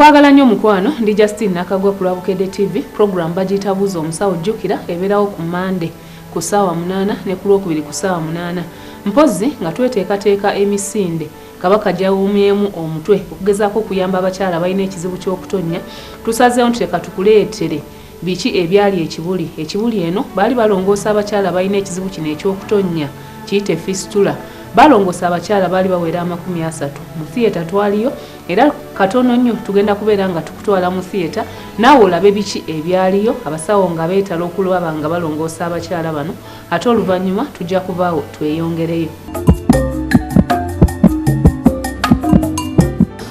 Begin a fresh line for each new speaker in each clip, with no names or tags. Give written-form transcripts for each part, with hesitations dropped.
Mbagala nnyo mukwano ndi Justin nakagwa ku Bukedde TV program bagiyita BUUZA OMUSAWO jjukira ebeerawo ku Monday ku ssaawa 8 ne ku Lwokubiri ku ssaawa 8 mpozi nga tweteekateeka emisinde kabaka gyawumyemu omutwe okugezaako okuyamba abakyala abalina ekizibu ky'okutonnya tusazeewo ntuleka tukuleetere biki ebyali ekibuli. Ekibuli eno baali balongoosa abakyala abalina ekizibu kino eky'okutonnya kiyite Fistula. Balongoosa abakyala baali bawera 30 mu theatre twaliyo era katono nnyo tugenda kubeera nga tukutwala mu theatre naawe olabe biki ebyaliyo abasawo nga beetala okulaba nga balongoosa abakyala bano ate oluvannyuma tujja kubaawo tweyongereyo.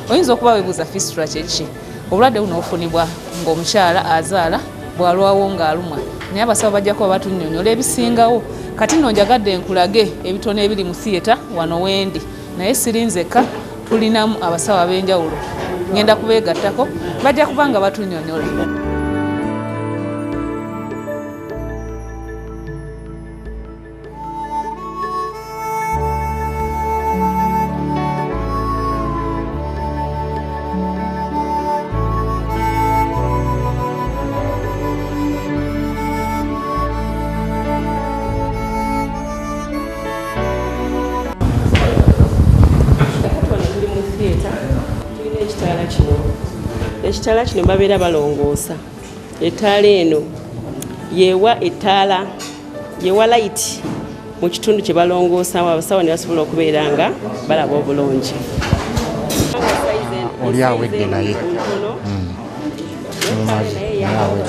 Oyinza okuba weebuuza Fistula kyeki obulwadde buno obufunibwa ng'omukyala azaala bwalwawo ng'alumwa naye abasawo bajja kuba batunnyonnyola ebisingawo. Kati nno njagadde nkulage ebitono ebiri mu theatre wano wendi naye sirinzeka tulinamu abasawo ab'enjawulo ngenda kubeegattako bajja kuba nga batunnyonnyola.
Ekitaala kino babeera balongoosa. Ettaala eno yeewa ettaala yeewa light mu kitundu kye balongoosamu abasawo ne basobola okubeera nga balaba obulungi.
Oli awedde naye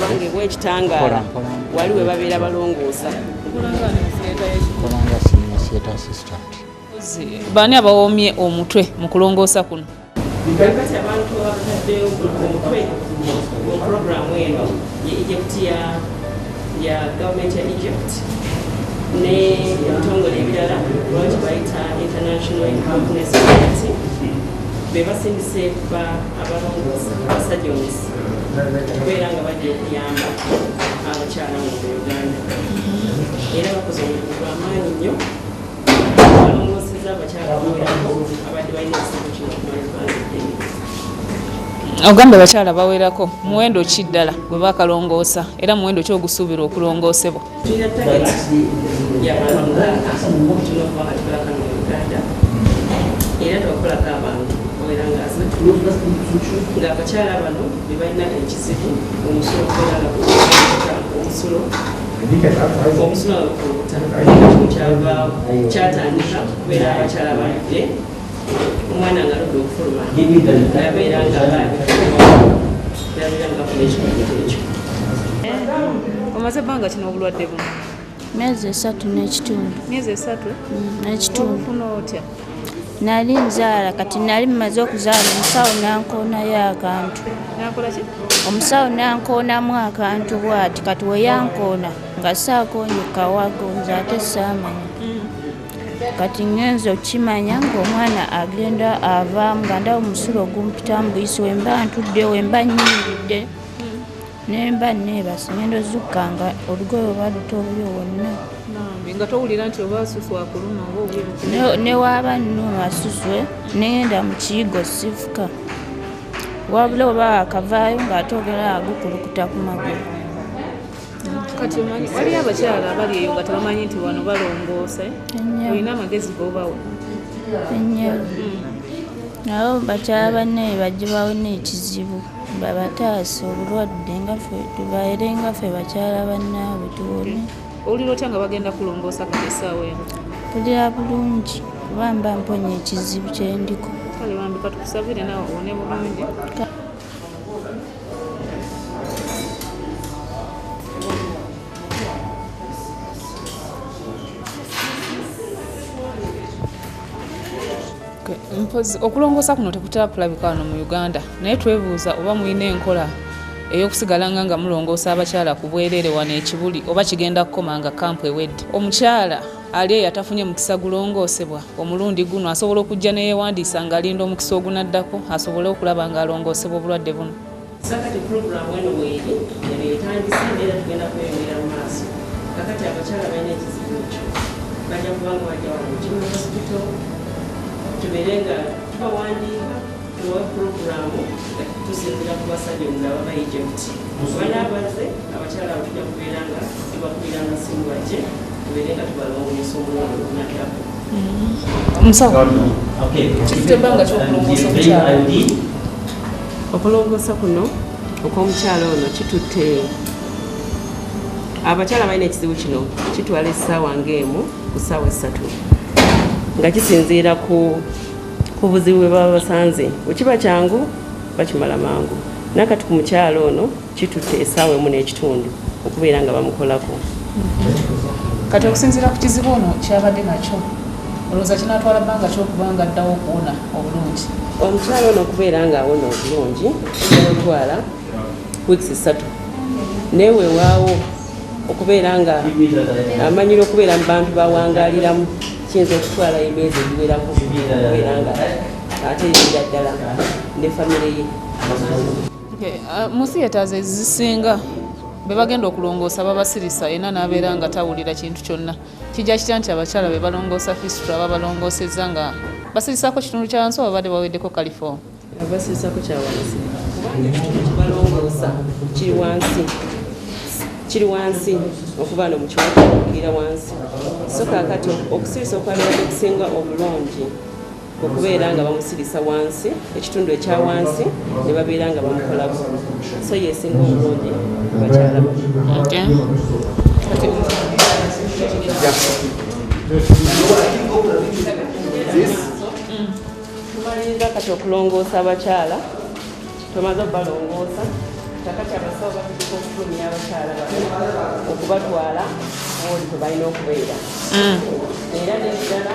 bangebwa ekitangaala wali we babeera balongoosa.
Baani abawoomye omutwe mu kulongoosa kuno?
Kakati abantu abataddeyo omutwe mu puroguramu eno Egypt ya gavumenti ya Egypt ne ebitongole ebirala lwaki bayita International Happiness Society be basindise kuba abalongoosa abasajjonesi okubeera nga bajja okuyamba abakyala mu Uganda era bakoze omulimu gw'amaanyi nnyo balongoosezza abakyala bawerako abadde balina ekizibu kino okumala
Ogamba abakyala bawerako muwendo ki ddala gwe bakalongoosa era muwendo ki ogusuubirwa okulongoosebwa?
Tulina tageti y'abantu kino okuba nga tukolaka mu Uganda era tubakolako abantu owera nga asatu ng'abakyala bano be balina ekizibu omusulo okubeera nga omusulo nga gukuluta kyatandika kubeera abakyala balidde omwana nga aludde okufuluma yabeera nga afuna ekikuguto ekyo.
Omaze ebbanga kino obulwadde buno?
Myezi 3 n'ekitundu.
Myezi 3
n'ekitundu.
Ofuna otya?
Nali nzaala kati nali mmaze okuzaala omusawo nankoonayo akantu.
Nakola ki?
Omusawo nankoonamu akantu bw'ati kati we yankoona nga saakoonye kawago nze ate saamanya. Kati ngenza okimanya ng'omwana agenda avaamu nga ndaba omusulo ogumpitamu buyisi wemba ntudde wemba nnyimiridde nemba neebase ngendo zukka nga olugoye oba lutoobyo wonna
nga towulira nti oba asusu akuluma oba obwiru
ne waaba nno asuswe negenda mu kiyigo sifuka wabula oba akavaayo ng'atoogera agukulukuta ku magulu.
Kati omanyi waliyo abakyala abali eyo nga tebamanyi nti wano balongoosa olina amagezi g'obawa?
Ennyo nabo bakyala banne bagibaawo n'ekizibu babataasa obulwadde nga ffe tubaire nga ffe bakyala bannaabwe tuwone.
Owulira otya nga bagenda kulongoosa kati essaawa eno?
Mpulira bulungi kuba mba mponya ekizibu kye ndiko.
Kale bambi katukusabire naawe owone bulungi. Mpozi okulongoosa kuno tekutera kulabika wano mu Uganda naye twebuuza oba mulina enkola ey'okusigala nga mulongoosa abakyala ku bwereere wano Ekibuli oba kigenda kukoma nga kampu ewedde. Omukyala ali eyo atafunye mukisa gulongoosebwa omulundi guno asobola okujja neyeewandiisa ng'alinda omukisa ogunaddako asobole okulaba ng'alongoosebwa obulwadde buno.
Sakati puroguramu eno weeri etandise era tugenda kweyongera mu maaso. Kakati abakyala balina ekizibu ekyo bajja kuba nga bajja wano mu Hospital tubeere nga tubawandiika tuwa programu tusinzira ku basajja omulala baba Egypt banaabaze abakyala batujja kubeera nga tubakubira nga simbwajje tubeere nga tubalongoosa omulongo naddako
omusawo kifite ebbanga ky'okulongoosa omukyala
okulongoosa kuno okw'omukyala ono kitutte abakyala balina ekizibu kino kitwala essaawa ng'emu ku ssaawa 3 nga kisinziira ku buzibu bwe baba basanze bwekiba kyangu bakimala mangu nakati ku mukyala ono kitutte essaawa 1.5 okubeera nga bamukolako
kati okusinziira ku kizibu ono kyabadde nakyo olowooza kinaatwala bbanga ky'okubanga addawo okuwona obulungi
omukyala ono okubeera nga awona obulungi yatwala wiiki 3 neewewaawo okubeera nga amanyira okubeera mu bantu bawangaaliramu kiyinza okutwala emyezi egiwerako okubeera nga ate yira ddala ne famire ye
mu theatres ezisinga be bagenda okulongoosa babasirisa era n'abeera nga tawulira kintu kyonna kijja kitya nti abakyala be balongoosa Fistula babalongoosezza nga basirisako kitundu kya wansi oba badde baweddeko kalifomu
basirisako kya wansi kubanga ekitundu kibalongoosa kiri wansi okuba no mu kiwata okugira wansi so kaakati okusirisa okwabirako okusinga obulungi okubeera nga bamusirisa wansi ekitundu ekya wansi ne babeera nga bamukolako so yesinga obulungi bakyala tumaliriza kati okulongoosa abakyala tumaze obalongoosa kakati abasawo batudika okufulumya abakyala okubatwala oli kwe balina okubeera era nekirala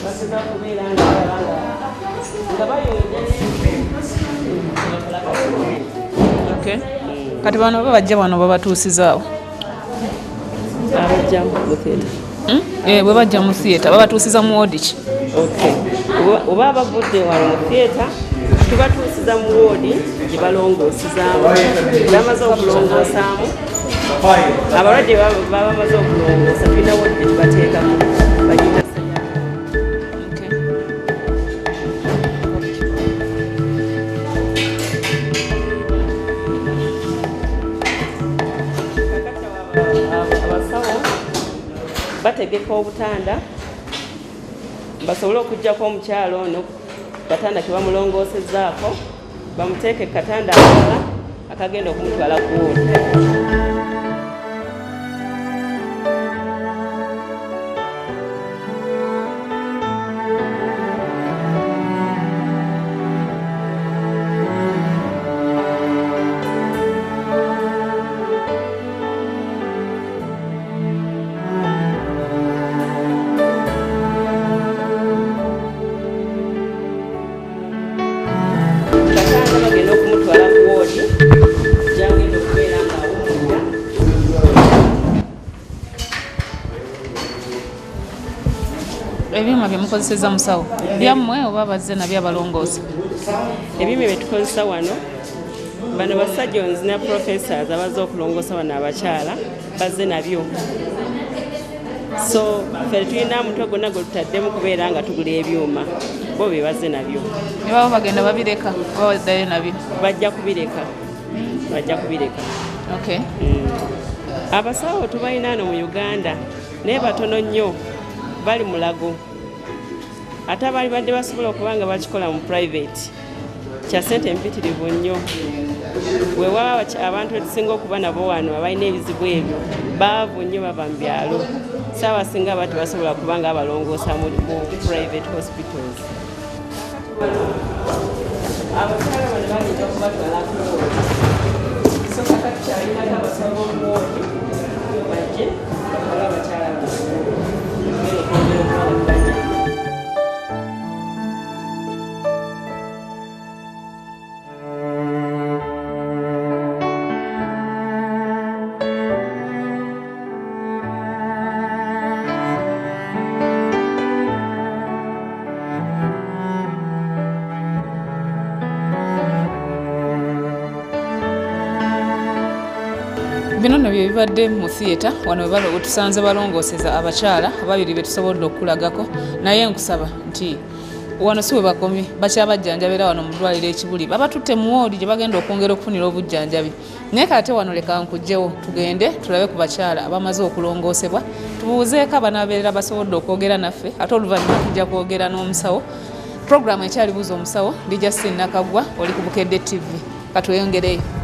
basiza kubeera nga
bayonja kati bano baba bajja wano babatuusizaawo
abajja mu theatre
bwe bajja mu theatre babatuusiza mu wodi ki
oba abavudde wano mu theatre tubatuusiza mu woodi gye balongoosizaamu bamaze okulongoosaamu abalwadde baba bamaze okulongoosa tulina woodi gye tubateekamu bagita abasawo bategeka obutanda basobole okuggyako omukyalo ono katanda ke bamulongoosezaako bamuteeke katanda akalala akagenda okumutwala ku woodi
ebyuma byemukozeseza musawo byammwe oba bazze nabyo abalongoosa
ebyuma byetukozesa wano bano basajja onzina professors abazze okulongoosa wano abakyala bazze nabyo so ffe tulina mutwe gwonna gwe tutaddemu kubeera nga tugula ebyuma bo be bazze nabyo
ne baba bagenda babireka oba baddayo nabyo
bajja kubireka
okay
abasawo tubalina wano mu Uganda naye batono nnyo bali mulago ate abali badde basobola okuba nga bakikola mu private kya ssente mpitirivu nnyo weewaba abantu etusinga okuba nabo wano abalina ebizibu ebyo baavu nnyo bava mu byalo saabasinga aba tebasobola kuba nga abalongoosa mu private hospitals abakyala bano bagenda okubatwala ku woodi so kakati kyalinako abasawo b'omuwoodi bajje bakole abakyala
bino nno bye bibadde mu theatre wano we tusanze balongooseza abakyala ababiri be tusobodde okulagako naye nkusaba nti wano siwe bakomye bakyabajjanjabira wano mu ddwaliro Ekibuli babatutte mu woodi gye bagenda okwongera okufunira obujjanjabi naye kate wano leka nkugjewo tugende tulabe ku bakyala abamaze okulongoosebwa tubuuzeeko abanaabeerera basobodde okwogera naffe ate oluvannyuma tujja kwogera n'omusawo puroguramu ekyali buuza omusawo ndi Justin Nakagwa oli ku Bukedde TV katweyongereyo